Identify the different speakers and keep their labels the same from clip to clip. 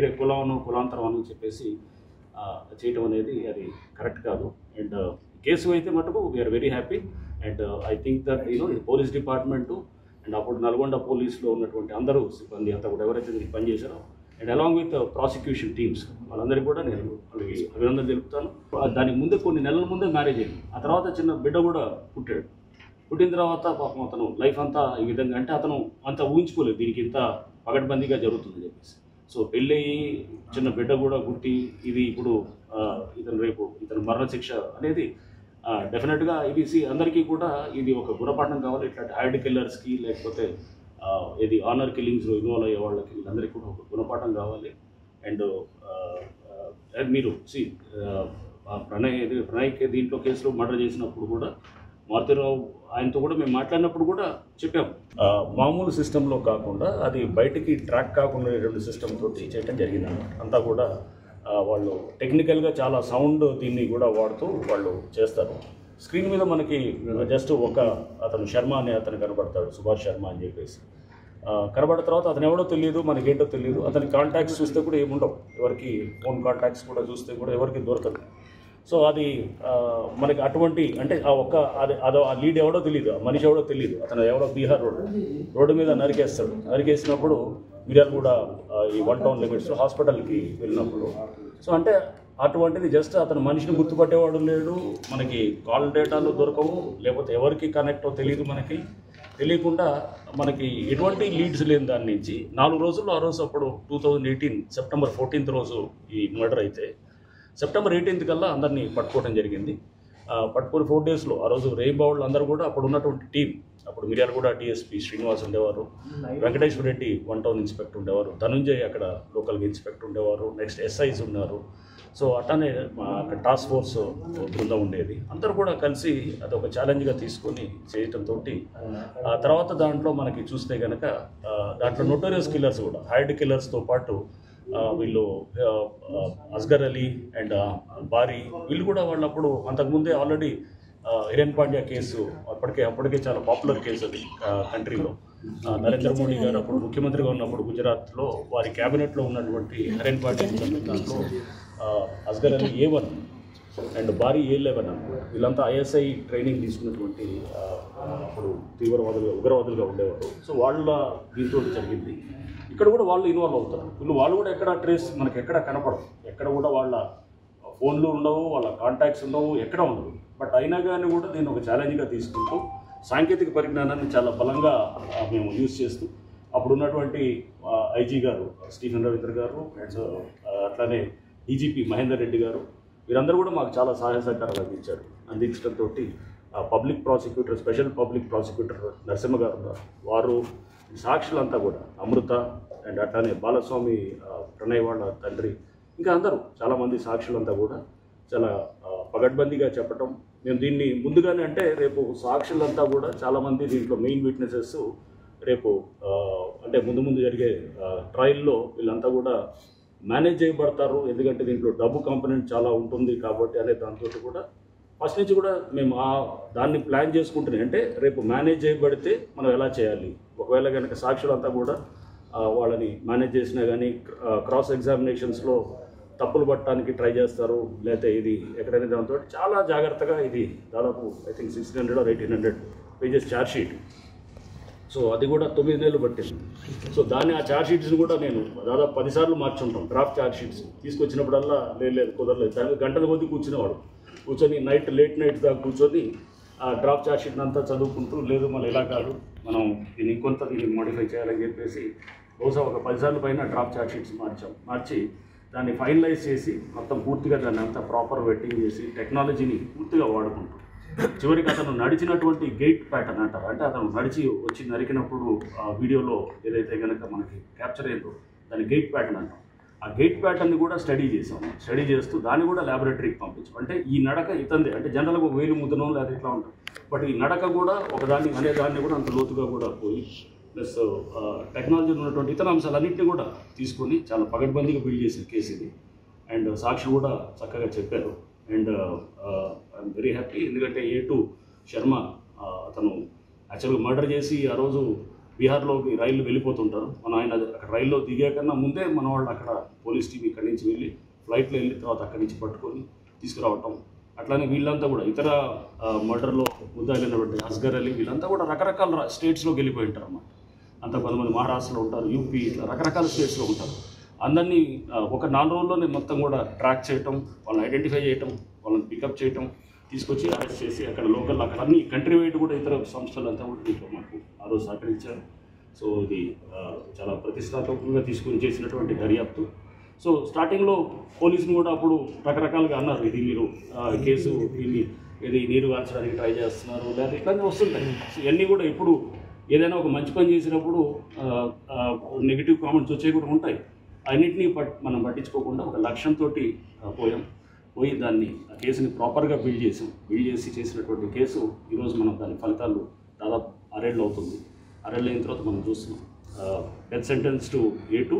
Speaker 1: వేరే కులాంతరం అని చెప్పేసి చేయటం అనేది అది కరెక్ట్ కాదు. అండ్ కేసు అయితే మటుకు we are very happy. And I think that police department and అప్పుడు నల్గొండ పోలీసులో ఉన్నటువంటి అందరూ సిబ్బంది అంతా కూడా ఎవరైతే దీనికి పనిచేశారో and along with prosecution teams వాళ్ళందరికీ కూడా నేను వాళ్ళకి అభినందన తెలుపుతాను. దానికి ముందే కొన్ని నెలల ముందే మ్యారేజ్ అయింది. ఆ తర్వాత చిన్న బిడ్డ కూడా పుట్టిన తర్వాత పాపం అతను లైఫ్ అంతా ఈ విధంగా అంటే అతను అంత ఊహించుకోలేదు దీనికి ఇంత పగడ్బందీగా జరుగుతుందని చెప్పేసి. సో పెళ్ళయి చిన్న బిడ్డ కూడా పుట్టి ఇది ఇప్పుడు ఇతను మరణశిక్ష అనేది డెఫినెట్గా ఇది అందరికీ కూడా ఇది ఒక గుణపాఠం కావాలి. ఇట్లాంటి హైడ్ కిల్లర్స్కి లేకపోతే ఇది ఆనర్ కిల్లింగ్స్లో ఇన్వాల్వ్ అయ్యే వాళ్ళకి వీళ్ళందరికీ కూడా ఒక గుణపాఠం కావాలి. అండ్ మీరు ప్రణయ్కి దీంట్లో కేసులో మర్డర్ చేసినప్పుడు కూడా మారుతిరావు ఆయనతో కూడా మేము మాట్లాడినప్పుడు కూడా చెప్పాము మామూలు సిస్టంలో కాకుండా అది బయటికి ట్రాక్ కాకుండా 2 సిస్టమ్ తోటి చేయడం జరిగింది అన్నమాట. అంతా కూడా వాళ్ళు టెక్నికల్గా చాలా సౌండ్ దీన్ని కూడా వాడుతూ వాళ్ళు చేస్తారు. స్క్రీన్ మీద మనకి జస్ట్ అతను శర్మ అనే అతను కనబడతాడు, సుభాష్ శర్మ అని చెప్పేసి కనబడిన తర్వాత అతను ఎవడో తెలియదు, మనకేంటో తెలియదు. అతని కాంటాక్ట్స్ చూస్తే కూడా ఏముండవు, ఎవరికి ఫోన్ కాంటాక్ట్స్ కూడా చూస్తే కూడా ఎవరికి దొరకదు. సో అది మనకి అటువంటి అంటే ఆ లీడ్ ఎవడో తెలియదు, మనిషి ఎవడో తెలియదు. అతను ఎవడో బీహార్ రోడ్డు మీద నరికేసినప్పుడు మిర్యాల కూడా ఈ 1 టౌన్ లిమిట్స్లో హాస్పిటల్కి వెళ్ళినప్పుడు సో అంటే అటువంటిది జస్ట్ అతను మనిషిని గుర్తుపట్టేవాడు లేడు, మనకి కాల్ డేటాలు దొరకవు, లేకపోతే ఎవరికి కనెక్టో తెలియదు. మనకి తెలియకుండా మనకి ఎటువంటి లీడ్స్ లేని దాని నుంచి 4 రోజుల్లో ఆ రోజు అప్పుడు 2018 సెప్టెంబర్ 14th రోజు ఈ మర్డర్ అయితే సెప్టెంబర్ 18th కల్లా అందరినీ పట్టుకోవడం జరిగింది. పట్టుకుని 4 డేస్లో ఆ రోజు రెయిన్బో వాళ్ళు అందరూ కూడా అప్పుడు ఉన్నటువంటి టీం, అప్పుడు మిర్యాలగూడ డిఎస్పీ శ్రీనివాస్ ఉండేవారు, వెంకటేశ్వర రెడ్డి 1 టౌన్ ఇన్స్పెక్టర్ ఉండేవారు, ధనుంజయ్ అక్కడ లోకల్గా ఇన్స్పెక్టర్ ఉండేవారు, నెక్స్ట్ ఎస్ఐస్ ఉన్నారు. సో అట్లానే అక్కడ టాస్క్ ఫోర్స్ బృందం ఉండేది. అందరూ కూడా కలిసి అదొక ఛాలెంజ్గా తీసుకొని చేయటంతో ఆ తర్వాత దాంట్లో మనకి చూస్తే కనుక దాంట్లో నోటోరియస్ కిల్లర్స్ కూడా హైడ్ కిల్లర్స్తో పాటు వీళ్ళు అస్గర్ అలీ అండ్ బారీ వీళ్ళు కూడా వాళ్ళప్పుడు అంతకుముందే ఆల్రెడీ హిరేన్ పాండ్యా కేసు అప్పటికే చాలా పాపులర్ కేసు అది కంట్రీలో. నరేంద్ర మోడీ గారు అప్పుడు ముఖ్యమంత్రిగా ఉన్నప్పుడు గుజరాత్లో వారి క్యాబినెట్లో ఉన్నటువంటి హిరేన్ పాండ్యా దాంట్లో అస్గర్ అలీ A1 అండ్ బారీ A11 అన్నమాట. వీళ్ళంతా ISI ట్రైనింగ్ తీసుకున్నటువంటి అప్పుడు ఉగ్రవాదులుగా ఉండేవారు. సో వాళ్ళ దీంతో జరిగింది. ఇక్కడ కూడా వాళ్ళు ఇన్వాల్వ్ అవుతారు. వాళ్ళు కూడా ఎక్కడ మనకి ఎక్కడ కనపడదు, ఎక్కడ కూడా వాళ్ళ ఫోన్లు ఉండవు, వాళ్ళ కాంటాక్ట్స్ ఉండవు, ఎక్కడ ఉండవు. బట్ అయినా కానీ కూడా దీన్ని ఒక ఛాలెంజ్గా తీసుకుంటూ సాంకేతిక పరిజ్ఞానాన్ని చాలా బలంగా మేము యూజ్ చేస్తూ అప్పుడు ఉన్నటువంటి IG గారు స్టీఫెన్ రవీంద్ర గారు అండ్ అట్లానే DGP మహేందర్ రెడ్డి గారు వీరందరూ కూడా మాకు చాలా సహాయ సహకారాలు అందించడంతో public prosecutor special public prosecutor Narasimha గారు ఉన్నారు, వారు సాక్షులంతా కూడా అమృత అండ్ అట్లానే బాలస్వామి ప్రణయ్ వాళ్ళ తండ్రి ఇంకా అందరూ చాలామంది సాక్షులంతా కూడా చాలా పగడ్బందీగా చెప్పటం. మేము దీన్ని ముందుగానే అంటే రేపు సాక్షులంతా కూడా చాలామంది దీంట్లో మెయిన్ విట్నెసెస్ రేపు అంటే ముందు జరిగే ట్రయల్లో వీళ్ళంతా కూడా మేనేజ్ చేయబడతారు. ఎందుకంటే దీంట్లో డబ్బు కాంపోనెంట్ చాలా ఉంటుంది కాబట్టి అనే దాంతో కూడా ఫస్ట్ నుంచి కూడా మేము దాన్ని ప్లాన్ చేసుకుంటున్నాం. అంటే రేపు మేనేజ్ చేయబడితే మనం ఎలా చేయాలి, ఒకవేళ కనుక సాక్షులంతా కూడా వాళ్ళని మేనేజ్ చేసినా కానీ క్రాస్ ఎగ్జామినేషన్స్లో తప్పులు పట్టడానికి ట్రై చేస్తారు, లేకపోతే ఇది ఎక్కడైనా దాంతో చాలా జాగ్రత్తగా ఇది దాదాపు I think 1600 or 1800 pages chargesheet. So అది కూడా 9 నెలలు పట్టింది. సో ఆ ఛార్జ్షీట్స్ని కూడా నేను దాదాపు 10 సార్లు మార్చుంటాం. డ్రాఫ్ట్ ఛార్జ్షీట్స్ తీసుకొచ్చినప్పుడల్లా లేదు కుదరలేదు, దానికి గంటల కొద్దీ కూర్చొని లేట్ నైట్ దాకా కూర్చొని ఆ డ్రాఫ్ట్ ఛార్జ్షీట్ని అంతా చదువుకుంటూ లేదు మళ్ళీ ఇలా కాదు మనం దీన్ని మోడిఫై చేయాలని చెప్పేసి బహుశా ఒక 10 సార్లు పైన డ్రాఫ్ట్ ఛార్జ్షీట్స్ మార్చి దాన్ని ఫైనలైజ్ చేసి మొత్తం పూర్తిగా దాన్ని అంతా ప్రాపర్ వెట్టింగ్ చేసి టెక్నాలజీని పూర్తిగా వాడుకుంటూ చివరికి అతను నడిచినటువంటి గేట్ ప్యాటర్న్ అంటారు. అంటే అతను నడిచి వచ్చి నరికినప్పుడు ఆ వీడియోలో ఏదైతే కనుక మనకి క్యాప్చర్ అయిందో దాన్ని గేట్ ప్యాటర్న్ అంటాం. ఆ గేట్ ప్యాటర్న్ని కూడా స్టడీ చేస్తూ దాన్ని కూడా ల్యాబొరేటరీకి పంపించాం. అంటే ఈ నడక ఇతందే, అంటే జనరల్గా ఒక వేలు ముద్దనో లేదా ఇట్లా ఉంటుంది, బట్ ఈ నడక కూడా దాన్ని కూడా అంత లోతుగా కూడా పోయి ప్లస్ టెక్నాలజీలో ఉన్నటువంటి ఇతర అంశాలన్నింటినీ కూడా తీసుకొని చాలా పగడ్బందీగా బిల్డ్ చేసిన కేసు ఇది. అండ్ సాక్షి కూడా చక్కగా చెప్పారు. అండ్ ఐఎమ్ వెరీ హ్యాపీ, ఎందుకంటే A2 శర్మ అతను యాక్చువల్గా మర్డర్ చేసి ఆ రోజు బీహార్లోకి రైళ్ళు వెళ్ళిపోతుంటారు. ఆయన అక్కడ రైల్లో దిగే కన్నా ముందే మన వాళ్ళు అక్కడ పోలీస్ టీం ఇక్కడి నుంచి వెళ్ళి ఫ్లైట్లో వెళ్ళి తర్వాత అక్కడి నుంచి పట్టుకొని తీసుకురావటం. అట్లానే వీళ్ళంతా కూడా ఇతర మర్డర్లో ముద్దాయినటువంటి అస్గర్ అలీ వీళ్ళంతా కూడా రకరకాల స్టేట్స్లోకి వెళ్ళిపోయి ఉంటారు అన్నమాట. అంత కొంతమంది మహారాష్ట్రలో ఉంటారు, యూపీ, ఇట్లా రకరకాల స్టేట్స్లో ఉంటారు. అందరినీ ఒక 4 రోజుల్లోనే మొత్తం కూడా ట్రాక్ చేయటం, వాళ్ళని ఐడెంటిఫై చేయటం, వాళ్ళని పికప్ చేయటం, తీసుకొచ్చి అరెస్ట్ చేసి అక్కడ లోకల్ అక్కడ అన్ని కంట్రీ వైడ్ కూడా ఇతర సంస్థలంతా కూడా దీంట్లో మాకు ఆ రోజు సహకరించారు. సో ఇది చాలా ప్రతిష్టాత్మకంగా తీసుకుని చేసినటువంటి దర్యాప్తు. సో స్టార్టింగ్లో పోలీసులు కూడా అప్పుడు రకరకాలుగా అన్నారు, ఇది మీరు కేసు ఇది నీరు కాల్చడానికి ట్రై చేస్తున్నారు లేదా ఇట్లానే వస్తుంటాయి. సో ఇవన్నీ కూడా ఇప్పుడు ఏదైనా ఒక మంచి పని చేసినప్పుడు నెగిటివ్ కామెంట్స్ వచ్చే కూడా ఉంటాయి. అన్నింటినీ మనం పట్టించుకోకుండా ఒక లక్ష్యంతో పోయి దాన్ని ఆ కేసుని ప్రాపర్గా బిల్డ్ చేసి చేసినటువంటి కేసు ఈరోజు మనం దాని ఫలితాలు దాదాపు 6 ఏళ్ళు అవుతుంది. 6 ఏళ్ళు అయిన తర్వాత మనం చూస్తున్నాం death sentence to A2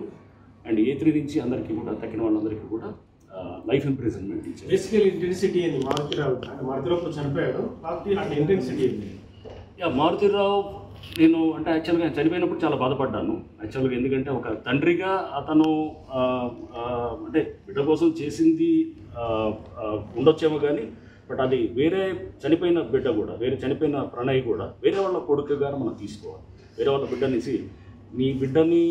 Speaker 1: and A3 నుంచి అందరికీ కూడా తక్కిన వాళ్ళందరికీ కూడా లైఫ్ ఇంప్రిజన్మెంట్ ఇచ్చారు.
Speaker 2: బేసికల్ ఇంటెన్సిటీ అని మారుతిరావు చనిపోయాడు. ఇంటెన్సిటీ
Speaker 1: మారుతిరావు నేను అంటే యాక్చువల్గా చనిపోయినప్పుడు చాలా బాధపడ్డాను యాక్చువల్గా. ఎందుకంటే ఒక తండ్రిగా అతను అంటే బిడ్డ కోసం చేసింది ఉండొచ్చేమో కానీ బట్ అది వేరే చనిపోయిన బిడ్డ కూడా వేరే చనిపోయిన ప్రణయ్ కూడా వేరే వాళ్ళ కొడుకుగా మనం తీసుకోవాలి. వేరే వాళ్ళ బిడ్డనిసి నీ బిడ్డని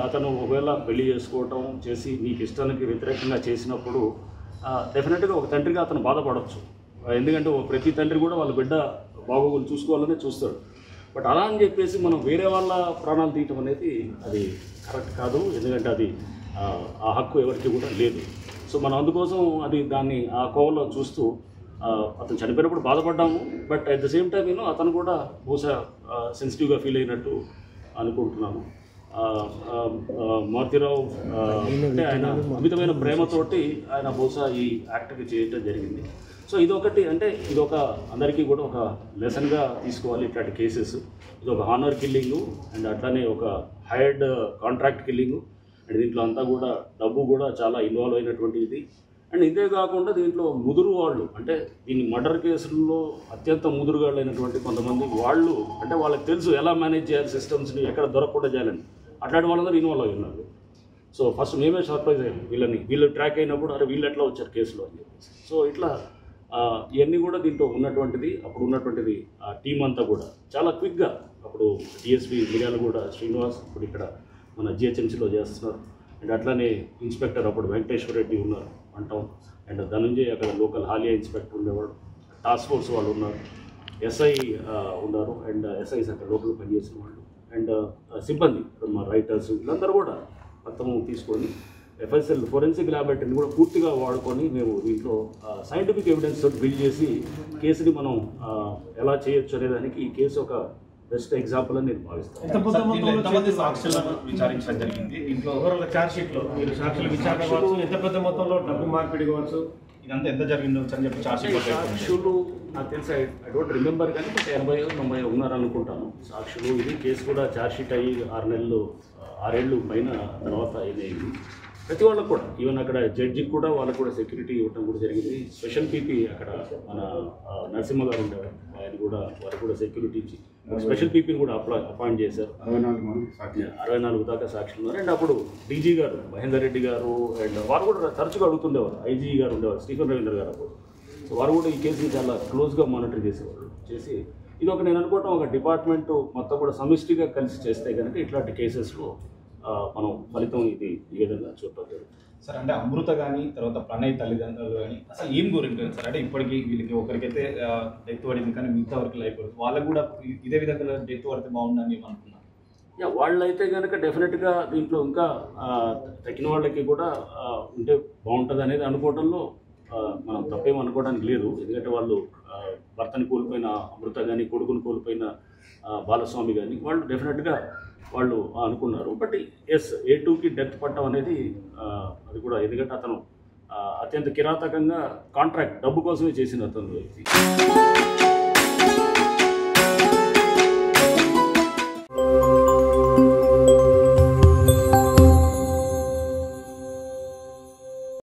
Speaker 1: అతను ఒకవేళ పెళ్లి చేసుకోవటం చేసి నీకు ఇష్టానికి వ్యతిరేకంగా చేసినప్పుడు డెఫినెట్గా ఒక తండ్రిగా అతను బాధపడవచ్చు. ఎందుకంటే ప్రతి తండ్రి కూడా వాళ్ళ బిడ్డ బాగోగులు చూసుకోవాలనే చూస్తాడు. బట్ అలా అని చెప్పేసి మనం వేరే వాళ్ళ ప్రాణాలు తీయటం అనేది అది కరెక్ట్ కాదు. ఎందుకంటే అది ఆ హక్కు ఎవరికి కూడా లేదు. సో మనం అందుకోసం అది దాన్ని ఆ కోవలో చూస్తూ అతను చనిపోయినప్పుడు బాధపడ్డాము. But at the same time అతను కూడా బహుశా సెన్సిటివ్గా ఫీల్ అయినట్టు అనుకుంటున్నాను. మారుతిరావు అంటే ఆయన అమితమైన ప్రేమతోటి ఆయన బహుశా ఈ యాక్ట్కి చేయడం జరిగింది. సో ఇదొకటి అంటే ఇదొక అందరికీ కూడా ఒక లెసన్గా తీసుకోవాలి ఇట్లాంటి కేసెస్. ఇది ఒక హానర్ కిల్లింగు అండ్ అట్లానే ఒక హైర్డ్ కాంట్రాక్ట్ కిల్లింగు అండ్ దీంట్లో అంతా కూడా డబ్బు కూడా చాలా ఇన్వాల్వ్ అయినటువంటి ఇది. అండ్ ఇదే కాకుండా దీంట్లో ముదురు వాళ్ళు అంటే దీన్ని మర్డర్ కేసుల్లో అత్యంత ముదురుగాళ్ళు అయినటువంటి కొంతమంది వాళ్ళు అంటే వాళ్ళకి తెలుసు ఎలా మేనేజ్ చేయాలి సిస్టమ్స్ని, ఎక్కడ దొరకకుండా చేయాలని. అట్లాంటి వాళ్ళందరూ ఇన్వాల్వ్ అయి ఉన్నారు. సో ఫస్ట్ మేమే సర్ప్రైజ్ అయ్యాం వీళ్ళు ట్రాక్ అయినప్పుడు అరే వీళ్ళు ఎట్లా వచ్చారు కేసులో అని చెప్పేసి. సో ఇట్లా ఇవన్నీ కూడా దీంట్లో ఉన్నటువంటిది అప్పుడు ఉన్నటువంటిది టీం అంతా కూడా చాలా క్విక్గా అప్పుడు డిఎస్పీ మిర్యాలగూడ శ్రీనివాస్ ఇప్పుడు ఇక్కడ మన జిహెచ్ఎంసీలో చేస్తున్నారు. అండ్ అట్లానే ఇన్స్పెక్టర్ అప్పుడు వెంకటేశ్వర రెడ్డి ఉన్నారు అంటాం. అండ్ ధనంజయ్ అక్కడ లోకల్ హాలియా ఇన్స్పెక్టర్ ఉండేవాడు. టాస్క్ ఫోర్స్ వాళ్ళు ఉన్నారు, ఎస్ఐ ఉన్నారు అండ్ ఎస్ఐస్ అక్కడ లోకల్ పనిచేసిన వాళ్ళు అండ్ సిబ్బంది మా రైటర్స్ వీళ్ళందరూ కూడా మొత్తం తీసుకొని FSL ఫోరెన్సిక్ ల్యాబొరేటరీని కూడా పూర్తిగా వాడుకొని మేము దీంట్లో సైంటిఫిక్ ఎవిడెన్స్ బిల్డ్ చేసి కేసుని మనం ఎలా చేయొచ్చు అనేదానికి ఈ కేసు ఒక బెస్ట్ ఎగ్జాంపుల్ అని నేను భావిస్తాను.
Speaker 2: విచారించడం జరిగింది దీంట్లో ఛార్జ్ షీట్లో మీరు సాక్షులు విచారణ కావచ్చు, ఎంత పెద్ద మొత్తంలో డబ్బు మార్పిడి కావచ్చు, ఇదంతా ఎంత జరిగిందో అని చెప్పి ఛార్జ్ షీట్
Speaker 1: సాక్షులు నాకు తెలిసి ఐ డోంట్ రిమెంబర్ కానీ 80-90 ఉన్నారనుకుంటాను సాక్షులు. ఇది కేసు కూడా ఛార్జ్ షీట్ అయ్యి 6 ఏళ్ళు పైన తర్వాత అయింది. ప్రతి వాళ్ళకు కూడా ఈవెన్ అక్కడ జడ్జికి కూడా వాళ్ళకు కూడా సెక్యూరిటీ ఇవ్వడం కూడా జరిగింది. స్పెషల్ పీపీ అక్కడ మన నరసింహ గారు ఉండేవారు, ఆయన కూడా వారికి కూడా సెక్యూరిటీ ఇచ్చి స్పెషల్ పీపీని కూడా అపాయింట్ చేశారు. 64 దాకా సాక్షులు ఉన్నారు. అండ్ అప్పుడు డీజీ గారు మహేందర్ రెడ్డి గారు అండ్ వారు కూడా తరచుగా అడుగుతుండేవారు. ఐజీ గారు ఉండేవారు, స్టీఫెన్ రవీంద్ర గారు అప్పుడు. సో వారు కూడా ఈ కేసుని చాలా క్లోజ్గా మానిటర్ చేసేవారు. చేసి ఇది ఒక నేను అనుకోవటం ఒక డిపార్ట్మెంట్ మొత్తం కూడా సమిష్టిగా కలిసి చేస్తే కనుక ఇట్లాంటి కేసెస్లో మనం ఫలితం ఇది ఈ విధంగా చూడటం జరుగుతుంది.
Speaker 3: సార్ అంటే అమృత కానీ తర్వాత ప్రణయ్ తల్లిదండ్రులు కానీ అసలు ఏం కోరుకుంటారు సార్? అంటే ఇప్పటికీ వీళ్ళకి ఒకరికైతే డెత్ పడింది కానీ మిగతా వరకు లైఫ్ పడుతుంది, వాళ్ళకు కూడా ఇదే విధంగా డెత్ పడితే బాగుందని అనుకున్నాను.
Speaker 1: వాళ్ళైతే కనుక డెఫినెట్గా దీంట్లో ఇంకా తగ్గిన వాళ్ళకి కూడా ఉంటే బాగుంటుంది అనేది అనుకోవడంలో మనం తప్పేం అనుకోవడానికి లేదు. ఎందుకంటే వాళ్ళు భర్తని కోల్పోయిన అమృత కానీ కొడుకుని కోల్పోయిన బాలస్వామి కానీ వాళ్ళు డెఫినెట్గా వాళ్ళు అనుకున్నారు. బట్ ఎస్ A2కి డెత్ పట్టడం అనేది అది కూడా ఎందుకంటే అతను అత్యంత కిరాతకంగా కాంట్రాక్ట్ డబ్బు కోసమే చేసిన అతను వ్యక్తి.